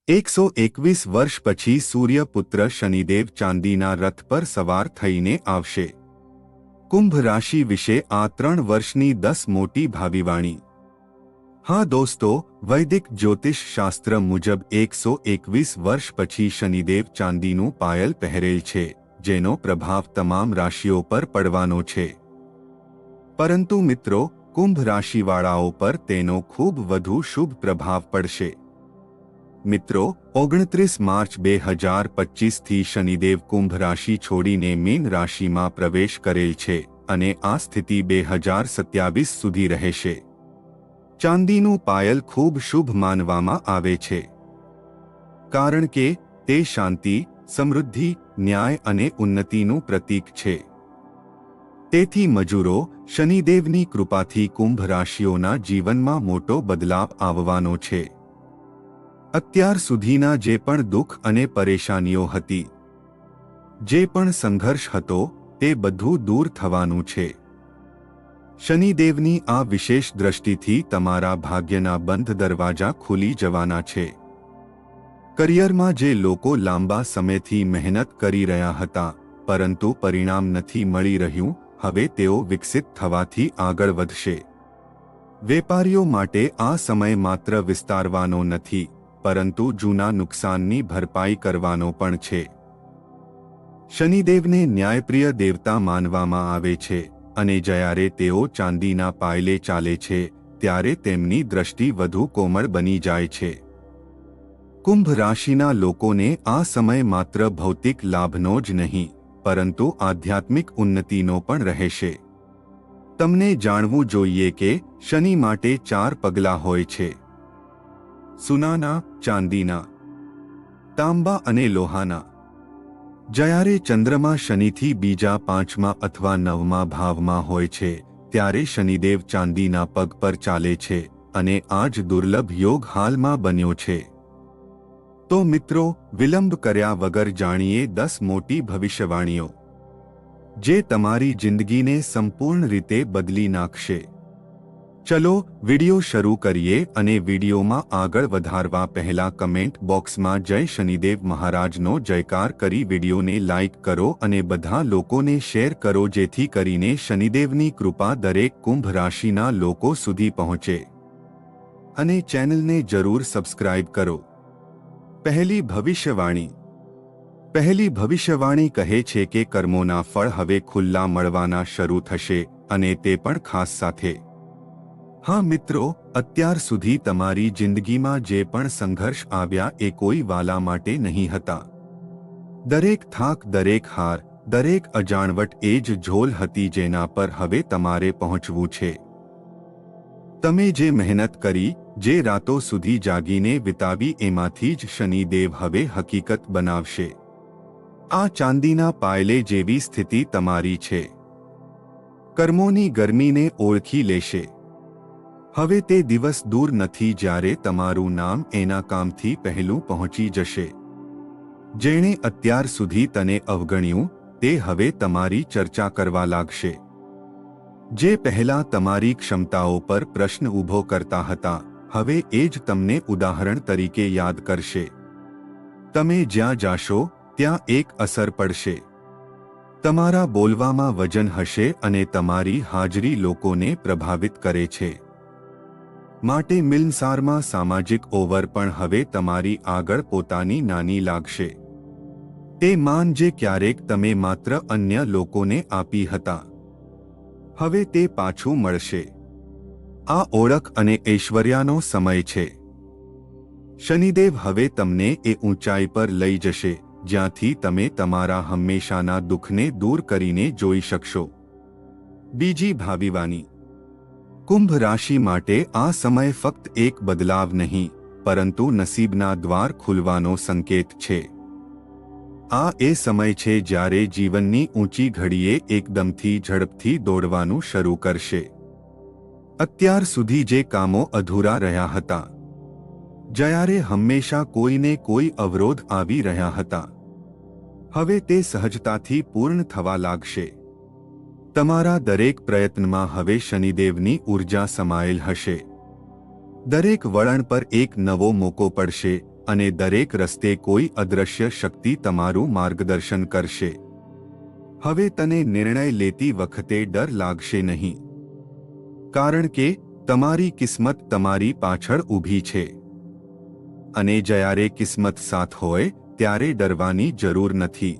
121 વર્ષ પછી સૂર્યપુત્ર શનિદેવ ચાંદીના રથ પર સવાર થઈને આવશે। કુંભ રાશિ વિશે આ 3 વર્ષની 10 મોટી ભાવિવાણી। હા દોસ્તો, વૈદિક જ્યોતિષ શાસ્ત્ર મુજબ 121 વર્ષ પછી શનિદેવ ચાંદીનું પાયલ પહેરેલ છે, જેનો પ્રભાવ તમામ રાશિઓ પર પડવાનો છે। પરંતુ મિત્રો, કુંભ રાશિવાળાઓ પર તેનો ખૂબ વધુ શુભ પ્રભાવ પડશે। મિત્રો, 29 માર્ચ 2025 થી શનિદેવ કુંભ રાશિ છોડીને મીન રાશિમાં પ્રવેશ કરેલ છે અને આ સ્થિતિ 2027 સુધી રહેશે। ચાંદીનું પાયલ ખૂબ શુભ માનવામાં આવે છે, કારણ કે તે શાંતિ, સમૃદ્ધિ, ન્યાય અને ઉન્નતિનું પ્રતીક છે। તેથી મજૂરો, શનિદેવની કૃપાથી કુંભ રાશિઓના જીવનમાં મોટો બદલાવ આવવાનો છે। અત્યાર સુધીના જે પણ દુઃખ અને પરેશાનીઓ હતી, જે પણ સંઘર્ષ હતો, તે બધું દૂર થવાનું છે। શનિદેવની આ વિશેષ દ્રષ્ટિથી તમારા ભાગ્યના બંધ દરવાજા ખુલી જવાના છે। કરિયરમાં જે લોકો લાંબા સમયથી મહેનત કરી રહ્યા હતા પરંતુ પરિણામ નથી મળી રહ્યું, હવે તેઓ વિકસિત થવાથી આગળ વધશે। વેપારીઓ માટે આ સમય માત્ર વિસ્તારવાનો નથી, પરંતુ જૂના નુકસાનની ભરપાઈ કરવાનો પણ છે। શનિદેવને ન્યાયપ્રિય દેવતા માનવામાં આવે છે અને જ્યારે તેઓ ચાંદીના પાયલે ચાલે છે ત્યારે તેમની દ્રષ્ટિ વધુ કોમળ બની જાય છે। કુંભ રાશિના લોકોને આ સમય માત્ર ભૌતિક લાભનો જ નહીં, પરંતુ આધ્યાત્મિક ઉન્નતિનો પણ રહેશે। તમને જાણવું જોઈએ કે શનિ માટે 4 પગલાં હોય છે: સોનાના, ચાંદીના, તાંબા અને લોહાના। જ્યારે ચંદ્રમા શનિથી બીજા 5મા અથવા 9મા ભાવમાં હોય છે ત્યારે શનિદેવ ચાંદીના પગ પર ચાલે છે અને આ જ દુર્લભ યોગ હાલમાં બન્યો છે। તો મિત્રો, વિલંબ કર્યા વગર જાણીએ 10 મોટી ભવિષ્યવાણીઓ, જે તમારી જિંદગીને સંપૂર્ણ રીતે બદલી નાખશે। ચલો વિડિયો શરૂ કરીએ અને વિડિયોમાં આગળ વધારવા પહેલા કમેન્ટ બોક્સમાં જય શનિદેવ મહારાજનો જયકાર કરી વિડિયોને લાઇક કરો અને બધા લોકોને શેર કરો, જેથી કરીને શનિદેવની કૃપા દરેક કુંભ રાશિના લોકો સુધી પહોંચે। અને ચેનલને જરૂર સબસ્ક્રાઇબ કરો। પહેલી ભવિષ્યવાણી। પહેલી ભવિષ્યવાણી કહે છે કે કર્મોના ફળ હવે ખુલ્લા મળવાના શરૂ થશે, અને તે પણ ખાસ સાથે। હા મિત્રો, અત્યાર સુધી તમારી જિંદગીમાં જે પણ સંઘર્ષ આવ્યા એ કોઈ વાલા માટે નહીં હતા। દરેક થાક, દરેક હાર, દરેક અજાણવટ એ જ ઝોલ હતી જેના પર હવે તમારે પહોંચવું છે। તમે જે મહેનત કરી, જે રાતો સુધી જાગીને વિતાવી, એમાંથી જ શનિદેવ હવે હકીકત બનાવશે। આ ચાંદીના પાયલે જેવી સ્થિતિ તમારી છે, કર્મોની ગરમીને ઓળખી લેશે। હવે તે દિવસ દૂર નથી જ્યારે તમારું નામ એના કામથી પહેલું પહોંચી જશે। જેણે અત્યાર સુધી તને અવગણ્યું, તે હવે તમારી ચર્ચા કરવા લાગશે। જે પહેલા તમારી ક્ષમતાઓ પર પ્રશ્ન ઊભો કરતા હતા, હવે એ જ તમને ઉદાહરણ તરીકે યાદ કરશે। તમે જ્યાં જાશો ત્યાં એક અસર પડશે। તમારા બોલવામાં વજન હશે અને તમારી હાજરી લોકોને પ્રભાવિત કરે છે। માટે મિલનસારમાં સામાજિક ઓવર પણ હવે તમારી આગળ પોતાની નાની લાગશે। તે માન જે ક્યારેક તમે માત્ર અન્ય લોકોને આપી હતા, હવે તે પાછું મળશે। આ ઓળખ અને ઐશ્વર્યનો સમય છે। શનિદેવ હવે તમને એ ઊંચાઈ પર લઈ જશે જ્યાંથી તમે તમારા હંમેશાના દુઃખને દૂર કરીને જોઈ શકશો। બીજી ભાવિવાણી। કુંભ રાશિ માટે આ સમય ફક્ત એક બદલાવ નહીં, પરંતુ નસીબના દ્વાર ખુલવાનો સંકેત છે। આ એ સમય છે જ્યારે જીવનની ઊંચી ઘડીએ એકદમથી ઝડપથી દોડવાનું શરૂ કરશે। અત્યાર સુધી જે કામો અધૂરા રહ્યા હતા, જ્યારે હંમેશા કોઈને કોઈ અવરોધ આવી રહ્યા હતા, હવે તે સહજતાથી પૂર્ણ થવા લાગશે। તમારા દરેક પ્રયત્નમાં હવે શનિદેવની ઊર્જા સમાયેલ હશે। દરેક વળણ પર એક નવો મોકો પડશે અને દરેક રસ્તે કોઈ અદૃશ્ય શક્તિ તમારું માર્ગદર્શન કરશે. હવે તને નિર્ણય લેતી વખતે ડર લાગશે નહીં, કારણ કે તમારી કિસ્મત તમારી પાછળ ઊભી છે. અને જ્યારે કિસ્મત સાથ હોય ત્યારે ડરવાની જરૂર નથી.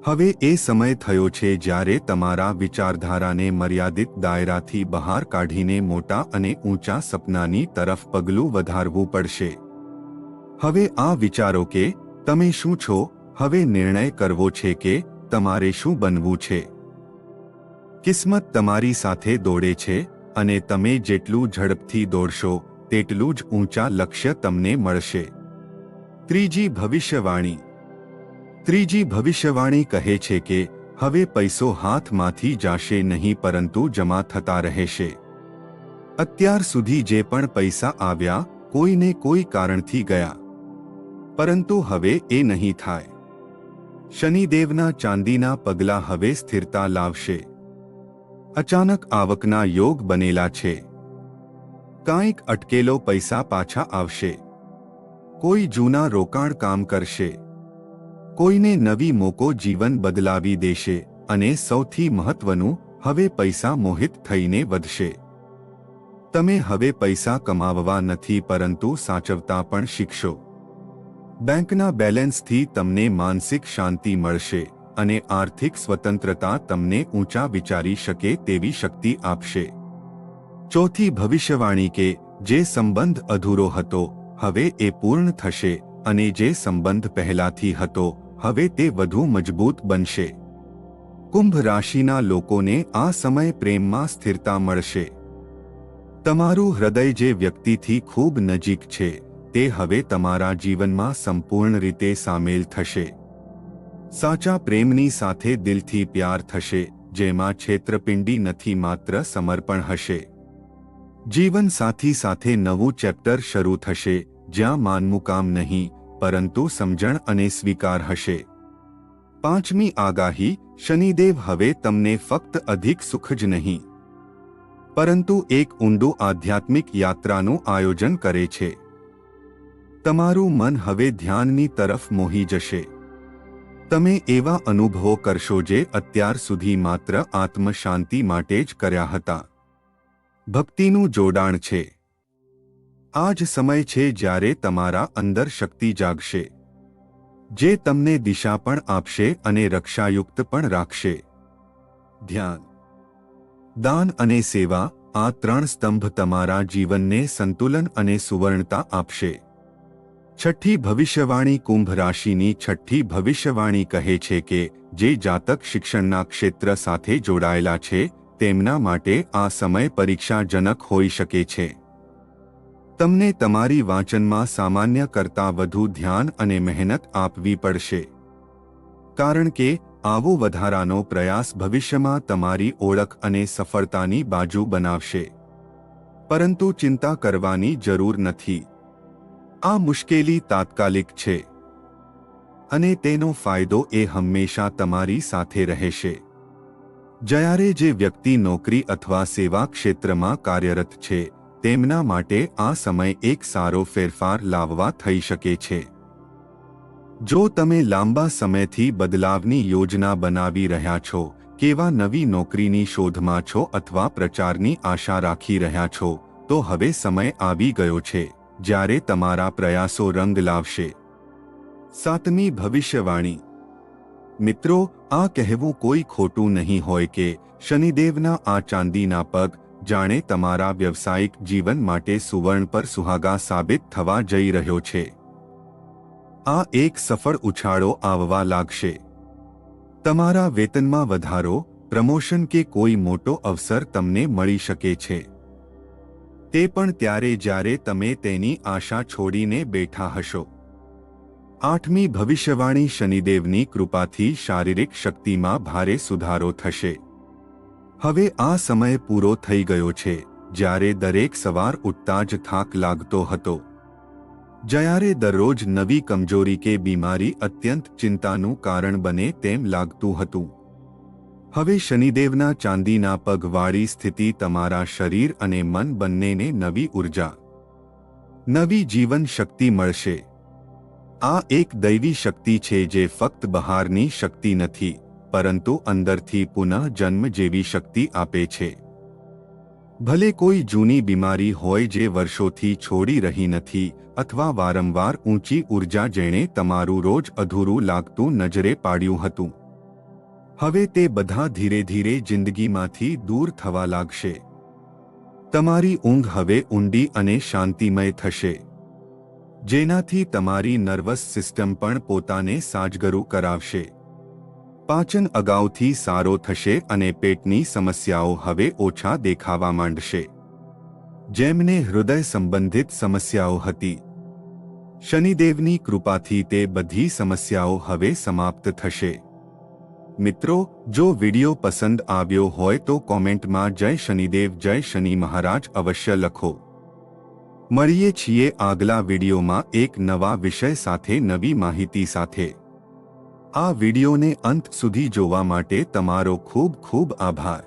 હવે એ સમય થયો છે જ્યારે તમારા વિચારધારાને મર્યાદિત દાયરાથી બહાર કાઢીને મોટા અને ઊંચા સપનાની તરફ પગલું વધારવું પડશે. હવે આ વિચારો કે તમે શું છો. હવે નિર્ણય કરવો છે કે તમારે શું બનવું છે. કિસ્મત તમારી સાથે દોડે છે અને તમે જેટલું ઝડપથી દોડશો તેટલું જ ઊંચા લક્ષ્ય તમને મળશે. ત્રીજી ભવિષ્યવાણી. ત્રીજી ભવિષ્યવાણી કહે છે કે હવે પૈસો હાથમાંથી જાશે નહીં પરંતુ જમા થતા રહેશે. અત્યાર સુધી જે પણ પૈસા આવ્યા કોઈને કોઈ કારણથી ગયા, પરંતુ હવે એ નહીં થાય. શનિદેવના ચાંદીના પગલાં હવે સ્થિરતા લાવશે. અચાનક આવકના યોગ બનેલા છે. કાંઈક અટકેલો પૈસા પાછા આવશે. કોઈ જૂના રોકાણ કામ કરશે. કોઈને નવી મોકો જીવન બદલાવી દેશે. અને સૌથી મહત્વનું, હવે પૈસા મોહિત થઈને વધશે. તમે હવે પૈસા કમાવવા નથી પરંતુ સાચવતા પણ શીખશો. બેંકના બેલેન્સથી તમને માનસિક શાંતિ મળશે અને આર્થિક સ્વતંત્રતા તમને ઊંચા વિચારી શકે તેવી શક્તિ આપશે. ચોથી ભવિષ્યવાણી કે જે સંબંધ અધૂરો હતો હવે એ પૂર્ણ થશે અને જે સંબંધ પહેલાથી હતો હવે તે વધુ મજબૂત બનશે. કુંભ રાશિના લોકોને આ સમય પ્રેમમાં સ્થિરતા મળશે. તમારું હૃદય જે વ્યક્તિથી ખૂબ નજીક છે તે હવે તમારા જીવનમાં સંપૂર્ણ રીતે સામેલ થશે. સાચા પ્રેમની સાથે દિલથી પ્યાર થશે, જેમાં છેતરપિંડી નથી માત્ર સમર્પણ હશે. જીવનસાથી સાથે નવું ચેપ્ટર શરૂ થશે જ્યાં માનમુકામ નહીં પરંતુ સમજણ અને સ્વીકાર હશે. પાંચમી આગાહી. શનિદેવ હવે તમને ફક્ત અધિક સુખ જ નહીં પરંતુ એક ઊંડું આધ્યાત્મિક યાત્રાનું આયોજન કરે છે. તમારું મન હવે ધ્યાનની તરફ મોહી જશે. તમે એવા અનુભવો કરશો જે અત્યાર સુધી માત્ર આત્મશાંતિ માટે જ કર્યા હતા. ભક્તિનું જોડાણ છે. આ જ સમય છે જ્યારે તમારા અંદર શક્તિ જાગશે, જે તમને દિશા પણ આપશે અને રક્ષાયુક્ત પણ રાખશે. ધ્યાન, દાન અને સેવા, આ ત્રણ સ્તંભ તમારા જીવનને સંતુલન અને સુવર્ણતા આપશે. છઠ્ઠી ભવિષ્યવાણી. કુંભ રાશિની છઠ્ઠી ભવિષ્યવાણી કહે છે કે જે જાતક શિક્ષણના ક્ષેત્ર સાથે જોડાયેલા છે તેમના માટે આ સમય પરીક્ષાજનક હોઈ શકે છે. તમને તમારી વાંચનમાં સામાન્ય કરતાં વધુ ધ્યાન અને મહેનત આપવી પડશે, કારણ કે આવો વધારાનો પ્રયાસ ભવિષ્યમાં તમારી ઓળખ અને સફળતાની બાજુ બનાવશે. પરંતુ ચિંતા કરવાની જરૂર નથી. આ મુશ્કેલી તાત્કાલિક છે અને તેનો ફાયદો એ હંમેશા તમારી સાથે રહેશે. જ્યારે જે વ્યક્તિ નોકરી અથવા સેવા ક્ષેત્રમાં કાર્યરત છે તેમના માટે આ સમય એક સારો ફેરફાર લાવવા થઈ શકે છે. જો તમે લાંબા સમયથી બદલાવની યોજના બનાવી રહ્યા છો, કેવા નવી નોકરીની શોધમાં છો અથવા પ્રચારની આશા રાખી રહ્યા છો, તો હવે સમય આવી ગયો છે જ્યારે તમારા પ્રયાસો રંગ લાવશે. સાતમી ભવિષ્યવાણી. મિત્રો, આ કહેવું કોઈ ખોટું નહીં હોય કે શનિદેવના આ ચાંદીના પગ જાણે તમારા વ્યવસાયિક જીવન માટે સુવર્ણ પર સુહાગા સાબિત થવા જઈ રહ્યો છે. આ એક સફળ ઉછાળો આવવા લાગશે. તમારા વેતનમાં વધારો, પ્રમોશન કે કોઈ મોટો અવસર તમને મળી શકે છે. તે પણ ત્યારે જ્યારે તમે તેની આશા છોડીને બેઠા હશો. આઠમી ભવિષ્યવાણી. શનિદેવની કૃપાથી શારીરિક શક્તિમાં ભારે સુધારો થશે. હવે આ સમય પૂરો થઈ ગયો છે જ્યારે દરેક સવાર ઉઠતા જ થાક લાગતો હતો. જ્યારે દરરોજ નવી કમજોરી કે બીમારી અત્યંત ચિંતાનું કારણ બને તેમ લાગતું હતું. હવે શનિદેવના ચાંદીના પગવાળી સ્થિતિ તમારા શરીર અને મન બંનેને નવી ઉર્જા, નવી જીવન શક્તિ મળશે. આ એક દૈવી શક્તિ છે જે ફક્ત બહારની શક્તિ નથી, પરંતુ અંદરથી પુનઃ જન્મ જેવી શક્તિ આપે છે. ભલે કોઈ જૂની બીમારી હોય જે વર્ષોથી છોડી રહી નથી, અથવા વારંવાર ઊંચી ઊર્જા જેણે તમારું રોજ અધૂરું લાગતું નજરે પાડ્યું હતું, હવે તે બધા ધીરે ધીરે જિંદગીમાંથી દૂર થવા લાગશે. તમારી ઊંઘ હવે ઊંડી અને શાંતિમય થશે, જેનાથી તમારી નર્વસ સિસ્ટમ પણ પોતાને સાજગરું કરાવશે. પાચન અગાઉથી સારો થશે અને પેટની સમસ્યાઓ હવે ઓછા દેખાવા માંડશે. જેમને હૃદય સંબંધિત સમસ્યાઓ હતી, શનિદેવની કૃપાથી તે બધી સમસ્યાઓ હવે સમાપ્ત થશે. મિત્રો, જો વિડિયો પસંદ આવ્યો હોય તો કોમેન્ટમાં જય શનિદેવ, જય શનિ મહારાજ અવશ્ય લખો. મળીએ છીએ આગલા વિડિયોમાં એક નવા વિષય સાથે, નવી માહિતી સાથે. આ વિડિયોને અંત સુધી જોવા માટે તમારો ખૂબ ખૂબ આભાર.